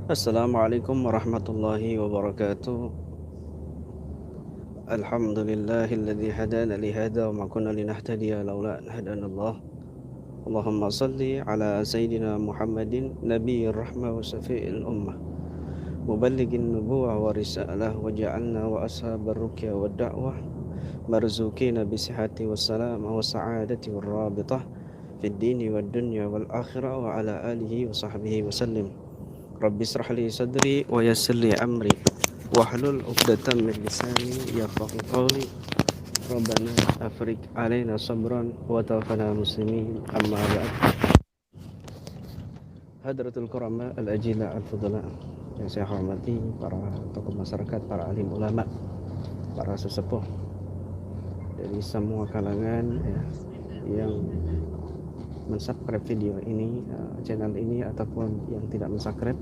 Assalamualaikum warahmatullahi wabarakatuh. Alhamdulillahilladzi hadana li hada wa ma kunna linahtadiya laula an hadanallah. Allahumma salli ala sayyidina Muhammadin nabiyir rahmah wa syafi'il ummah. Muballighin nubuwah wa risalah wa ja'alna wa ashabar ruqyah wa da'wah marzuqina bisihhati wassalam wa sa'adati war rabitah fid dini wad dunya wal akhirah wa ala alihi wa sahbihi wa sallim. Rabbi israh li sadri wa yassir li amri wahlul 'uqdatam min lisani yafqahu qawli. Rabbana afriq alaina sabran wa tawaffana muslimin. Amma ba'd. Hadratul kurama al-ajila al-fudala, yang saya hormati para tokoh masyarakat, para alim ulama, para sesepuh dari semua kalangan ya, yang mensubscribe video ini, channel ini, ataupun yang tidak mensubscribe,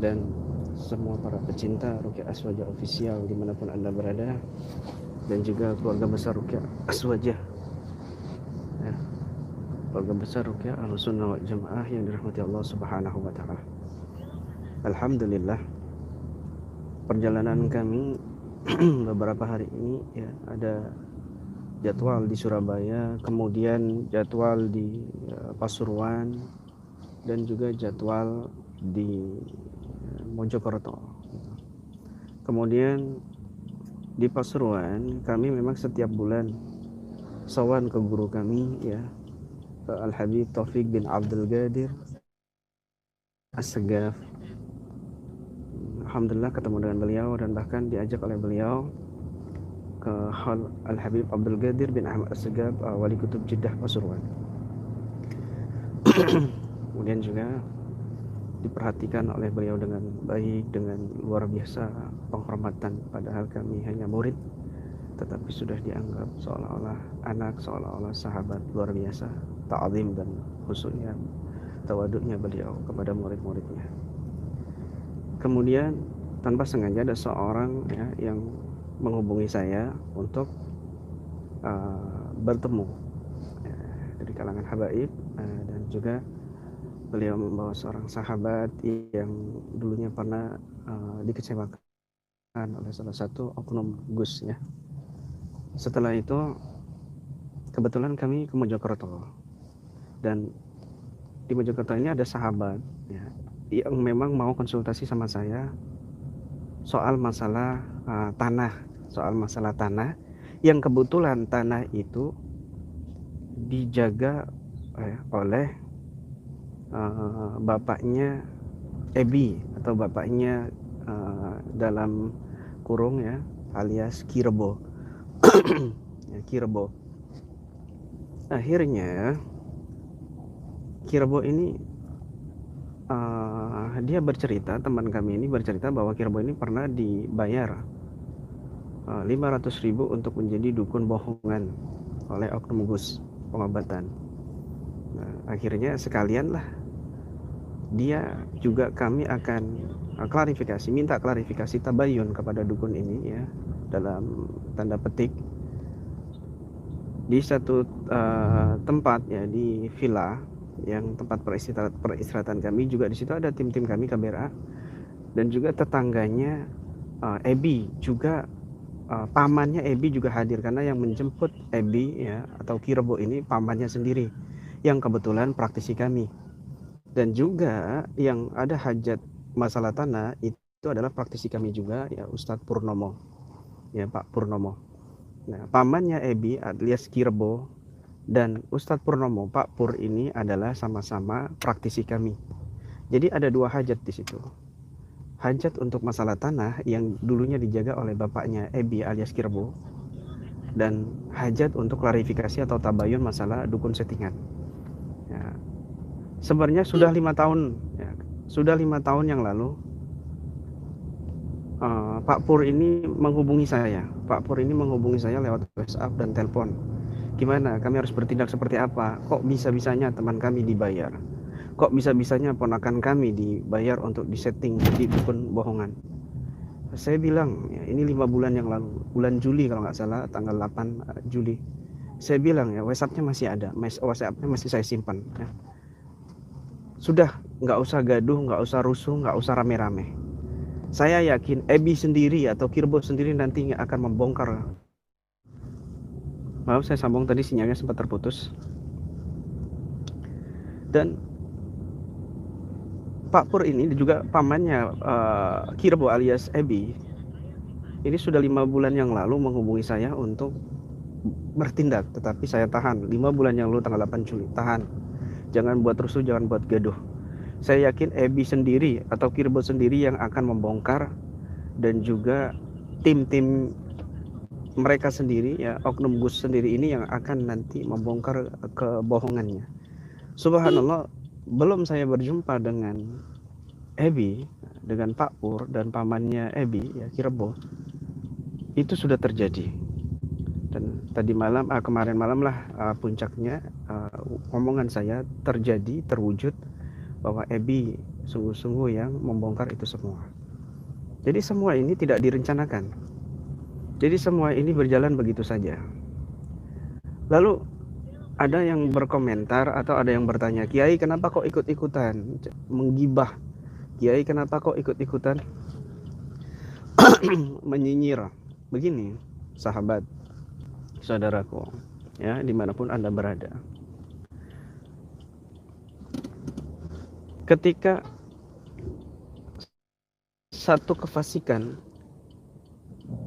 dan semua para pecinta Ruqyah Aswajah official dimanapun Anda berada, dan juga keluarga besar Ruqyah Aswajah ya, keluarga besar Ruqyah Ahlussunnah wal Jamaah yang dirahmati Allah Subhanahu wa taala. Alhamdulillah, perjalanan kami beberapa hari ini ya, ada jadwal di Surabaya, kemudian jadwal di Pasuruan, dan juga jadwal di Mojokerto. Kemudian di Pasuruan kami memang setiap bulan sowan ke guru kami ya, Al-Habib Taufik bin Abdul Qadir As-Segaf. Alhamdulillah ketemu dengan beliau dan bahkan diajak oleh beliau ke hal Al-Habib Abdul Qadir bin Ahmad As-Segaf, Wali Kutub Jeddah Pasuruan. Kemudian juga diperhatikan oleh beliau dengan baik, dengan luar biasa penghormatan, padahal kami hanya murid, tetapi sudah dianggap seolah-olah anak, seolah-olah sahabat luar biasa, ta'zim dan khususnya tawaduknya beliau kepada murid-muridnya. Kemudian tanpa sengaja ada seorang ya, yang menghubungi saya untuk bertemu ya, dari kalangan habaib, dan juga beliau membawa seorang sahabat yang dulunya pernah dikecewakan oleh salah satu oknum Gus ya. Setelah itu kebetulan kami ke Mojokerto, dan di Mojokerto ini ada sahabat ya, yang memang mau konsultasi sama saya soal masalah tanah, yang kebetulan tanah itu dijaga oleh bapaknya Ebi, atau bapaknya dalam kurung ya, alias Kirebo. Ya, Kirebo. Akhirnya Kirebo ini dia bercerita, teman kami ini bercerita bahwa Kirebo ini pernah dibayar 500.000 untuk menjadi dukun bohongan oleh oknum Gus pengobatan. Nah, akhirnya sekalian lah dia juga, kami akan minta klarifikasi tabayun kepada dukun ini ya, dalam tanda petik di satu tempat ya, di villa yang tempat peristirahatan kami. Juga di situ ada tim-tim kami KBRA, dan juga tetangganya Ebi juga, pamannya Ebi juga hadir, karena yang menjemput Ebi ya, atau Kirebo ini pamannya sendiri yang kebetulan praktisi kami. Dan juga yang ada hajat masalah tanah itu adalah praktisi kami juga ya, Ustadz Purnomo ya, Pak Purnomo. Nah, pamannya Ebi alias Kirebo dan Ustadz Purnomo, Pak Pur, ini adalah sama-sama praktisi kami. Jadi ada dua hajat di situ. Hajat untuk masalah tanah yang dulunya dijaga oleh bapaknya Ebi alias Kirebo, dan hajat untuk klarifikasi atau tabayun masalah dukun settingan. Ya, sebenarnya sudah 5 tahun ya, sudah 5 tahun yang lalu Pak Pur ini menghubungi saya. Pak Pur ini menghubungi saya lewat WhatsApp dan telepon. Gimana, kami harus bertindak seperti apa? Kok bisa-bisanya teman kami dibayar? Kok bisa-bisanya ponakan kami dibayar untuk disetting di dukun bohongan? Saya bilang, ya, ini 5 bulan yang lalu, bulan Juli kalau nggak salah, tanggal 8 Juli. Saya bilang ya, WhatsApp-nya masih ada, WhatsApp-nya masih saya simpan ya. Sudah nggak usah gaduh, nggak usah rusuh, nggak usah rame-rame. Saya yakin Ebi sendiri atau Kirbo sendiri nanti akan membongkar. Maaf, saya sambung tadi, sinyalnya sempat terputus. Dan Pak Pur ini juga pamannya Kirbo alias Ebi ini sudah 5 bulan yang lalu menghubungi saya untuk bertindak, tetapi saya tahan. 5 bulan yang lalu tanggal 8 Juli, tahan. Jangan buat rusuh, jangan buat gaduh. Saya yakin Ebi sendiri atau Kirbo sendiri yang akan membongkar, dan juga tim-tim mereka sendiri ya, oknum Gus sendiri ini yang akan nanti membongkar kebohongannya. Subhanallah, belum saya berjumpa dengan Ebi, dengan Pak Pur dan pamannya Ebi ya, Kirbo, itu sudah terjadi. Dan tadi malam, kemarin malam lah puncaknya omongan saya terjadi, terwujud bahwa Ebi sungguh-sungguh yang membongkar itu semua. Jadi semua ini tidak direncanakan. Jadi semua ini berjalan begitu saja. Lalu ada yang berkomentar atau ada yang bertanya, Kiai kenapa kok ikut-ikutan menggibah? Kiai kenapa kok ikut-ikutan menyinyir? Begini, sahabat, saudaraku, ya, dimanapun Anda berada. Ketika satu kefasikan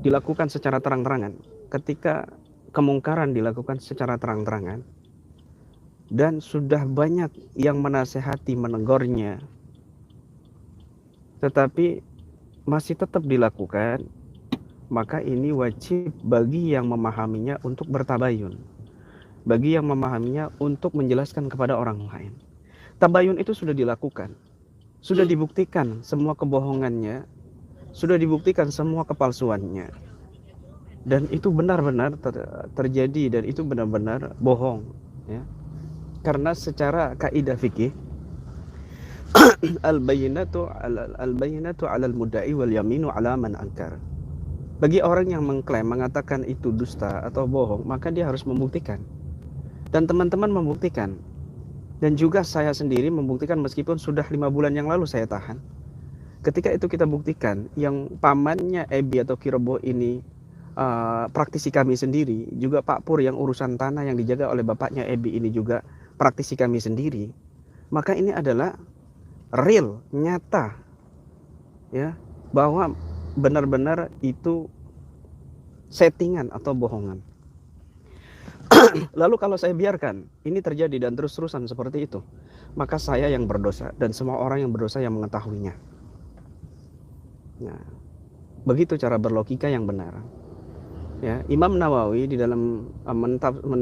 dilakukan secara terang-terangan, ketika kemungkaran dilakukan secara terang-terangan, dan sudah banyak yang menasehati, menegurnya, tetapi masih tetap dilakukan, maka ini wajib bagi yang memahaminya untuk bertabayun, bagi yang memahaminya untuk menjelaskan kepada orang lain. Tabayun itu sudah dilakukan, sudah dibuktikan semua kebohongannya, sudah dibuktikan semua kepalsuannya, dan itu benar-benar terjadi, dan itu benar-benar bohong ya. Karena secara kaidah fikih al-bayyinatu 'alal mudda'i wal yaminu 'ala man ankar. Bagi orang yang mengklaim, mengatakan itu dusta atau bohong, maka dia harus membuktikan. Dan teman-teman membuktikan. Dan juga saya sendiri membuktikan, meskipun sudah 5 bulan yang lalu saya tahan. Ketika itu kita buktikan, yang pamannya Ebi atau Kirbo ini praktisi kami sendiri, juga Pak Pur yang urusan tanah yang dijaga oleh bapaknya Ebi ini juga praktisi kami sendiri, maka ini adalah real, nyata ya, bahwa benar-benar itu settingan atau bohongan. Lalu kalau saya biarkan ini terjadi dan terus-terusan seperti itu, maka saya yang berdosa dan semua orang yang berdosa yang mengetahuinya. Nah, begitu cara berlogika yang benar. Ya, Imam Nawawi di dalam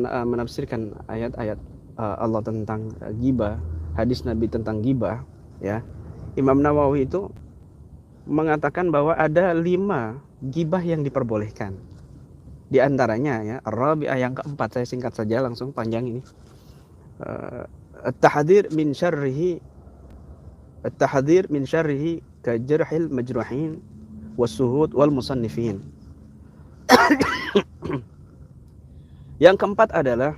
menafsirkan ayat-ayat Allah tentang ghibah, hadis Nabi tentang ghibah, ya, Imam Nawawi itu mengatakan bahwa ada 5 ghibah yang diperbolehkan. Di antaranya ya, Ar-Rabi'ah yang keempat, saya singkat saja langsung, panjang ini. At-tahdhir min syarrihi ka jarhil majruhin was-suhud wal musannifin. Yang keempat adalah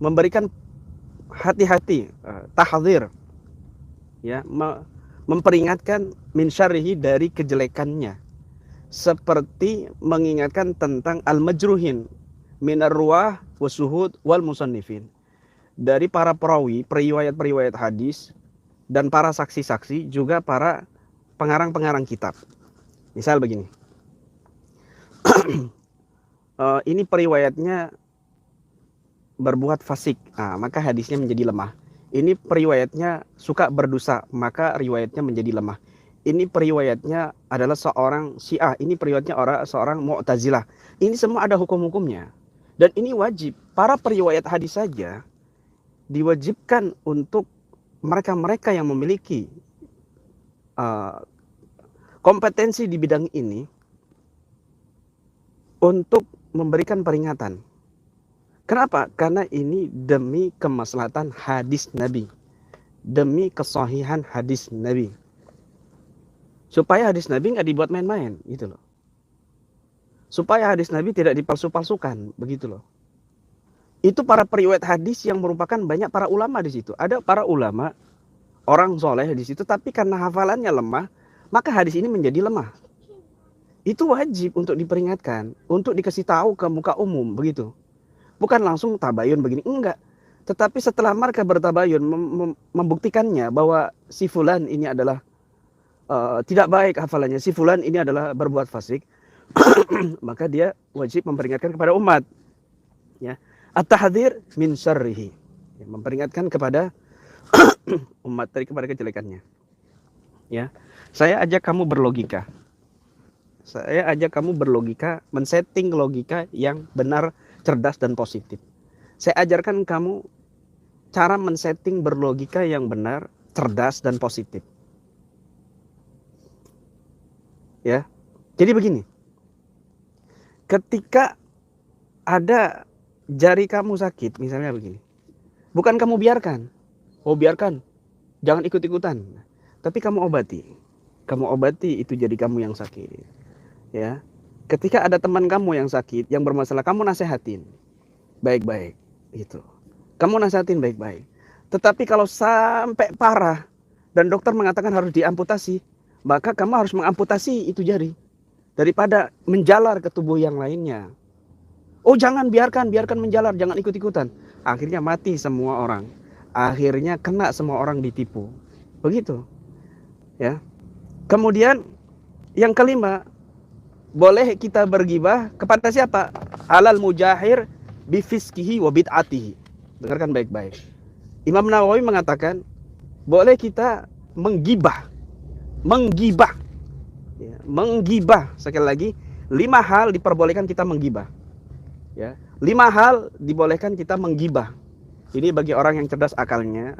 memberikan hati-hati, tahdzir ya, memperingatkan min syarrihi dari kejelekannya, seperti mengingatkan tentang al-majruhin minar ruwah wasuhud wal musannifin, dari para perawi, periwayat-periwayat hadis, dan para saksi-saksi, juga para pengarang-pengarang kitab. Misal begini, ini periwayatnya berbuat fasik, maka hadisnya menjadi lemah. Ini periwayatnya suka berdosa, maka riwayatnya menjadi lemah. Ini periwayatnya adalah seorang Syiah, ini periwayatnya seorang Mu'tazilah. Ini semua ada hukum-hukumnya. Dan ini wajib, para periwayat hadis saja diwajibkan untuk mereka-mereka yang memiliki kompetensi di bidang ini untuk memberikan peringatan. Kenapa? Karena ini demi kemaslahatan hadis Nabi, demi kesahihan hadis Nabi, supaya hadis Nabi nggak dibuat main-main, gitu loh. Supaya hadis Nabi tidak dipalsu-palsukan, begitu loh. Itu para periwayat hadis yang merupakan banyak para ulama di situ. Ada para ulama orang soleh di situ, tapi karena hafalannya lemah, maka hadis ini menjadi lemah. Itu wajib untuk diperingatkan, untuk dikasih tahu ke muka umum, begitu. Bukan langsung tabayun begini, enggak. Tetapi setelah mereka bertabayun, membuktikannya bahwa si fulan ini adalah tidak baik hafalannya, si fulan ini adalah berbuat fasik, maka dia wajib memperingatkan kepada umat. Ya, at-tahdhir min syarrihi, ya, memperingatkan kepada umat dari kepada kejelekannya. Ya, saya ajak kamu berlogika. Saya ajak kamu berlogika, men-setting logika yang benar, cerdas dan positif. Saya ajarkan kamu cara men-setting berlogika yang benar, cerdas dan positif. Ya. Jadi begini. Ketika ada jari kamu sakit, misalnya begini. Bukan kamu biarkan. Oh, biarkan. Jangan ikut-ikutan. Tapi kamu obati. Kamu obati itu jari kamu yang sakit. Ya, ketika ada teman kamu yang sakit, yang bermasalah, kamu nasehatin baik-baik, gitu. Kamu nasehatin baik-baik. Tetapi kalau sampai parah dan dokter mengatakan harus diamputasi, maka kamu harus mengamputasi itu jari daripada menjalar ke tubuh yang lainnya. Oh, jangan, biarkan menjalar, jangan ikut-ikutan. Akhirnya mati semua orang. Akhirnya kena semua orang, ditipu. Begitu. Ya. Kemudian yang kelima, boleh kita bergibah kepada siapa? Alal mujahir bifiskihi wa bid'atihi. Dengarkan baik-baik. Imam Nawawi mengatakan boleh kita menggibah. Ya, menggibah. Sekali lagi, 5 hal diperbolehkan kita menggibah. Ya, 5 hal dibolehkan kita menggibah. Ini bagi orang yang cerdas akalnya,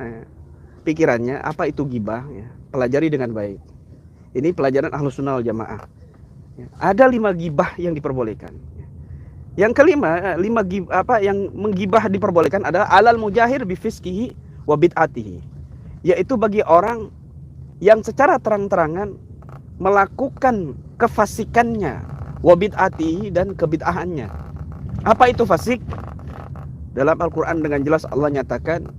pikirannya, apa itu gibah? Ya, pelajari dengan baik. Ini pelajaran Ahlus Sunnah wal Jamaah. Ya, ada 5 gibah yang diperbolehkan. Yang kelima, 5 gibah, yang menggibah diperbolehkan adalah alal mujahir bifiskihi wa bid'atihi, yaitu bagi orang yang secara terang-terangan melakukan kefasikannya, wa bid'atihi, dan kebid'ahannya. Apa itu fasik? Dalam Al-Quran dengan jelas Allah nyatakan,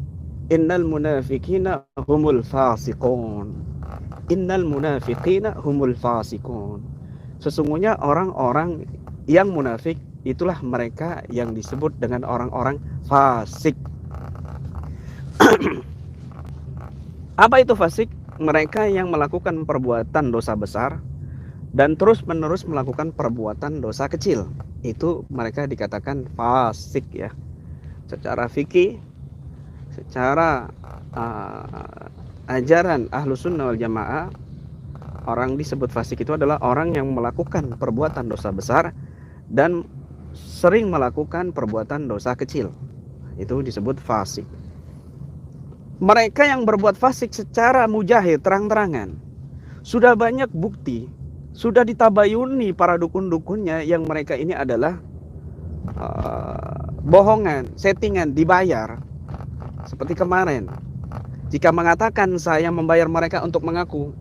innal munafiqina humul fasiqun. Innal munafiqina humul fasiqun. Sesungguhnya orang-orang yang munafik itulah mereka yang disebut dengan orang-orang fasik. Apa itu fasik? Mereka yang melakukan perbuatan dosa besar dan terus-menerus melakukan perbuatan dosa kecil. Itu mereka dikatakan fasik, ya. Secara fikih, secara ajaran Ahlus Sunnah wal Jamaah, orang disebut fasik itu adalah orang yang melakukan perbuatan dosa besar dan sering melakukan perbuatan dosa kecil. Itu disebut fasik. Mereka yang berbuat fasik secara mujahid, terang-terangan, sudah banyak bukti, sudah ditabayuni para dukun-dukunnya yang mereka ini adalah bohongan, settingan, dibayar. Seperti kemarin, jika mengatakan saya membayar mereka untuk mengaku,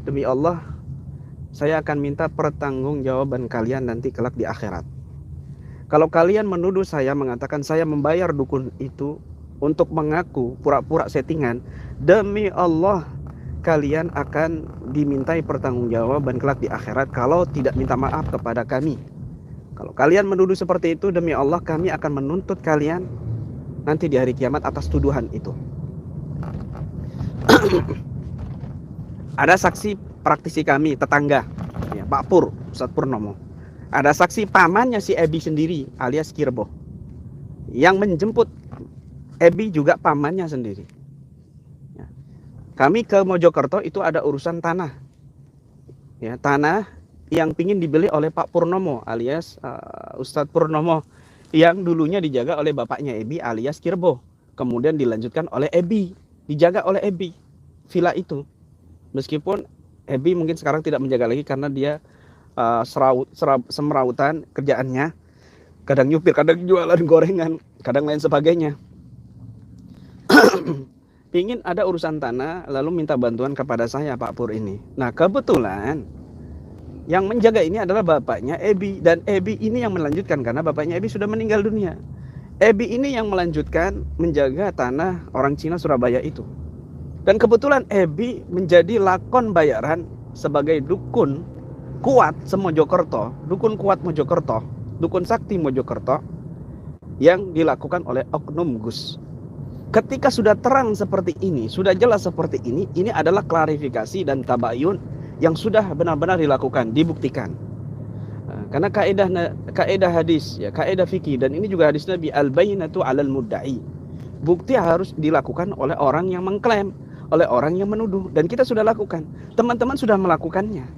demi Allah, saya akan minta pertanggungjawaban kalian nanti kelak di akhirat. Kalau kalian menuduh saya mengatakan saya membayar dukun itu untuk mengaku pura-pura settingan, demi Allah, kalian akan dimintai pertanggungjawaban kelak di akhirat kalau tidak minta maaf kepada kami. Kalau kalian menuduh seperti itu, demi Allah, kami akan menuntut kalian nanti di hari kiamat atas tuduhan itu. Ada saksi praktisi kami, tetangga, ya, Pak Pur, Ustadz Purnomo. Ada saksi pamannya si Ebi sendiri, alias Kirbo, yang menjemput Ebi juga pamannya sendiri. Ya. Kami ke Mojokerto itu ada urusan tanah, ya, tanah yang pingin dibeli oleh Pak Purnomo, alias Ustadz Purnomo, yang dulunya dijaga oleh bapaknya Ebi, alias Kirbo. Kemudian dilanjutkan oleh Ebi, dijaga oleh Ebi, villa itu. Meskipun Ebi mungkin sekarang tidak menjaga lagi karena dia semerautan kerjaannya, kadang nyupir, kadang jualan gorengan, kadang lain sebagainya. Pingin ada urusan tanah, lalu minta bantuan kepada saya, Pak Pur ini. Nah, kebetulan yang menjaga ini adalah bapaknya Ebi, dan Ebi ini yang melanjutkan karena bapaknya Ebi sudah meninggal dunia. Ebi ini yang melanjutkan menjaga tanah orang Cina Surabaya itu. Dan kebetulan Ebi menjadi lakon bayaran sebagai dukun kuat semojokerto, dukun kuat Mojokerto, dukun sakti Mojokerto yang dilakukan oleh oknum Gus. Ketika sudah terang seperti ini, sudah jelas seperti ini adalah klarifikasi dan tabayun yang sudah benar-benar dilakukan, dibuktikan. Karena kaidah hadis, ya, kaidah fikih, dan ini juga hadis Nabi, al-bayyinatu 'alal mudda'i. Bukti harus dilakukan oleh orang yang mengklaim, oleh orang yang menuduh, dan kita sudah lakukan. Teman-teman sudah melakukannya.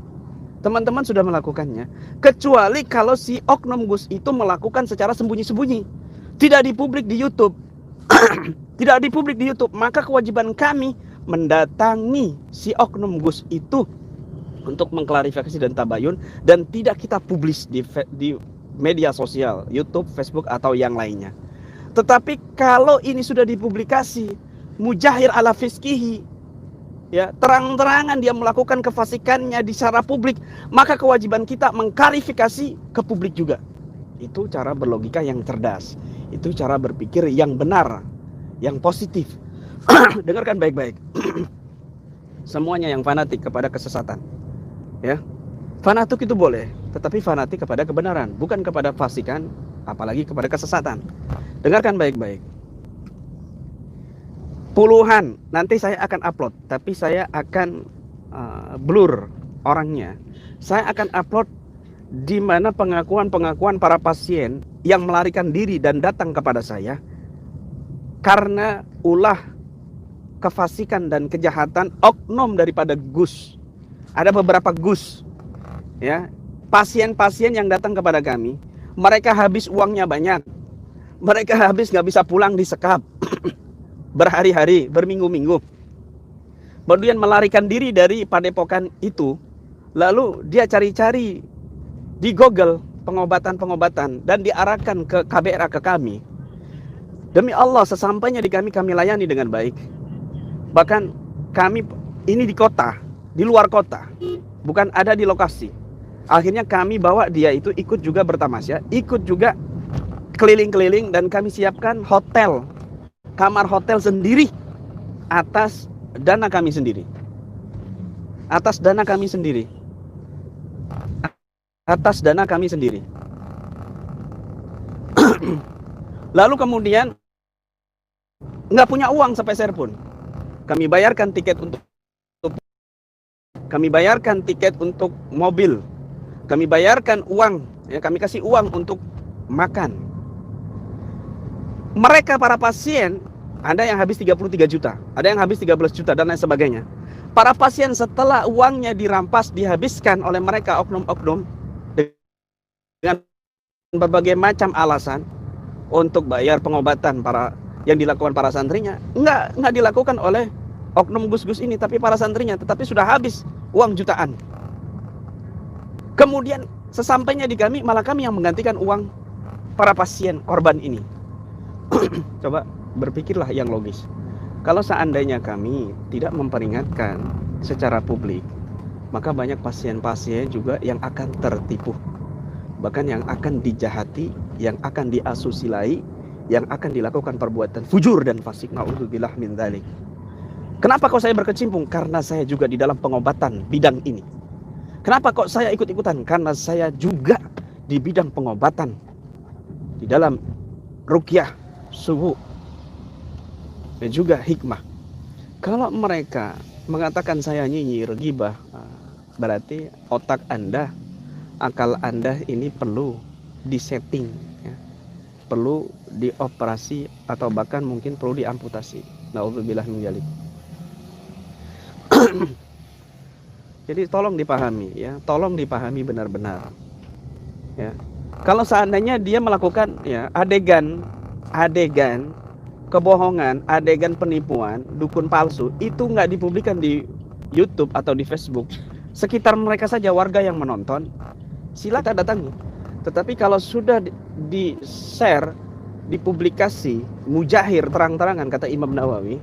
Teman-teman sudah melakukannya. Kecuali kalau si oknum Gus itu melakukan secara sembunyi-sembunyi, tidak dipublik di YouTube. Tidak dipublik di YouTube, maka kewajiban kami mendatangi si oknum Gus itu untuk mengklarifikasi dan tabayun, dan tidak kita publis di media sosial, YouTube, Facebook, atau yang lainnya. Tetapi kalau ini sudah dipublikasi, mujahir ala fiskihi, ya, terang-terangan dia melakukan kefasikannya di secara publik, maka kewajiban kita mengklarifikasi ke publik juga. Itu cara berlogika yang cerdas, itu cara berpikir yang benar, yang positif. Dengarkan baik-baik. Semuanya yang fanatik kepada kesesatan, ya, fanatik itu boleh, tetapi fanatik kepada kebenaran, bukan kepada fasikan, apalagi kepada kesesatan. Dengarkan baik-baik. Puluhan, nanti saya akan upload, tapi saya akan blur orangnya. Saya akan upload di mana pengakuan-pengakuan para pasien yang melarikan diri dan datang kepada saya karena ulah kefasikan dan kejahatan oknum daripada Gus. Ada beberapa Gus, ya, pasien-pasien yang datang kepada kami, mereka habis uangnya banyak, mereka habis nggak bisa pulang disekap berhari-hari, berminggu-minggu, kemudian melarikan diri dari padepokan itu, lalu dia cari-cari di Google pengobatan-pengobatan dan diarahkan ke KBRA, ke kami. Demi Allah, sesampainya di kami layani dengan baik. Bahkan kami ini di kota, di luar kota, bukan ada di lokasi. Akhirnya kami bawa dia itu ikut juga bertamasya, ikut juga keliling-keliling, dan kami siapkan hotel, kamar hotel sendiri atas dana kami sendiri. Atas dana kami sendiri. Atas dana kami sendiri. Lalu kemudian nggak punya uang sepeser pun. Kami bayarkan tiket untuk mobil. Kami bayarkan uang, ya, kami kasih uang untuk makan. Mereka para pasien, ada yang habis 33 juta, ada yang habis 13 juta, dan lain sebagainya. Para pasien setelah uangnya dirampas, dihabiskan oleh mereka oknum-oknum dengan berbagai macam alasan untuk bayar pengobatan yang dilakukan para santrinya, nggak dilakukan oleh oknum Gus-Gus ini, tapi para santrinya, tetapi sudah habis uang jutaan. Kemudian sesampainya di kami, malah kami yang menggantikan uang para pasien korban ini. Coba berpikirlah yang logis. Kalau seandainya kami tidak memperingatkan secara publik, maka banyak pasien-pasien juga yang akan tertipu, bahkan yang akan dijahati, yang akan diasusilai, yang akan dilakukan perbuatan fujur dan fasik. Na'udzubillah min dzalik. Kenapa kok saya berkecimpung? Karena saya juga di dalam pengobatan bidang ini. Kenapa kok saya ikut-ikutan? Karena saya juga di bidang pengobatan, di dalam ruqyah, subuh, dan juga hikmah. Kalau mereka mengatakan saya nyinyir, ghibah, berarti otak Anda, akal Anda ini perlu disetting, ya, perlu dioperasi, atau bahkan mungkin perlu diamputasi. Na'udzubillah min dzalik. Jadi tolong dipahami, ya, tolong dipahami benar-benar, ya. Kalau seandainya dia melakukan, ya, adegan kebohongan, adegan penipuan, dukun palsu, itu nggak dipublikkan di YouTube atau di Facebook, sekitar mereka saja warga yang menonton, silakan datangi. Tetapi kalau sudah di-share, dipublikasi, mujahir terang-terangan, kata Imam Nawawi,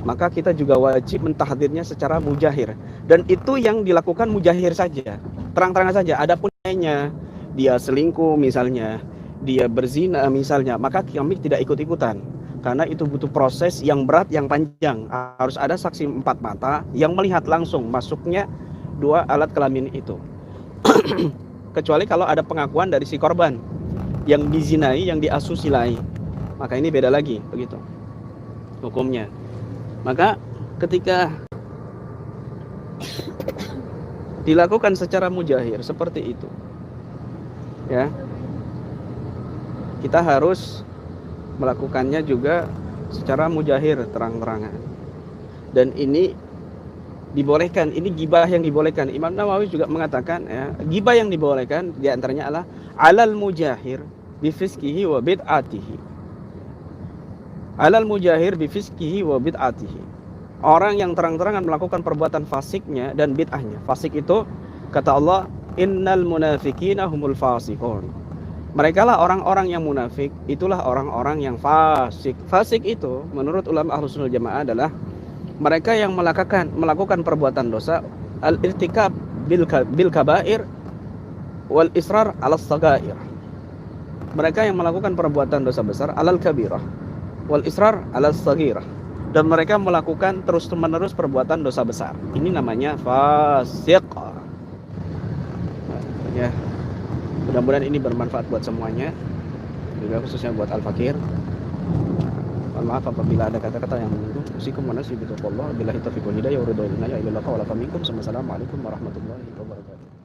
maka kita juga wajib mentahdirnya secara mujahir. Dan itu yang dilakukan mujahir saja, terang-terangan saja. Adapun lainnya, dia selingkuh misalnya, dia berzina misalnya, maka kami tidak ikut-ikutan. karena itu butuh proses yang berat, yang panjang. Harus ada saksi 4 mata yang melihat langsung masuknya 2 alat kelamin itu. Kecuali kalau ada pengakuan dari si korban yang dizinai, yang diasusilai, maka ini beda lagi begitu hukumnya. Maka ketika dilakukan secara mujahir seperti itu, ya, kita harus melakukannya juga secara mujahir, terang-terangan. Dan ini dibolehkan, ini gibah yang dibolehkan. Imam Nawawi juga mengatakan, ya, gibah yang dibolehkan diantaranya adalah alal mujahir bifisqihi wa bid'atihi. Alal mujahir bifisqihi wa bid'atihi. Orang yang terang-terangan melakukan perbuatan fasiknya dan bid'ahnya. Fasik itu, kata Allah, innal munafikina humul fasiqun. Mereka lah orang-orang yang munafik, itulah orang-orang yang fasik. Fasik itu menurut ulama Ahlussunnah Jamaah adalah mereka yang melakukan perbuatan dosa, al-irtikab bil kabair wal israr 'ala as-sagair. Mereka yang melakukan perbuatan dosa besar alal kabirah wal israr 'ala as-saghirah. Dan mereka melakukan terus-menerus perbuatan dosa besar. Ini namanya fasik. Ya. Mudah-mudahan ini bermanfaat buat semuanya, juga khususnya buat Al-Fakir. Mohon maaf apabila ada kata-kata yang menyinggung. Usikum wa nafsi bi taqwallah. Billahi taufiq wal hidayah wa ridha lana ya ilaha wa la minkum. Wassalamualaikum warahmatullahi wabarakatuh.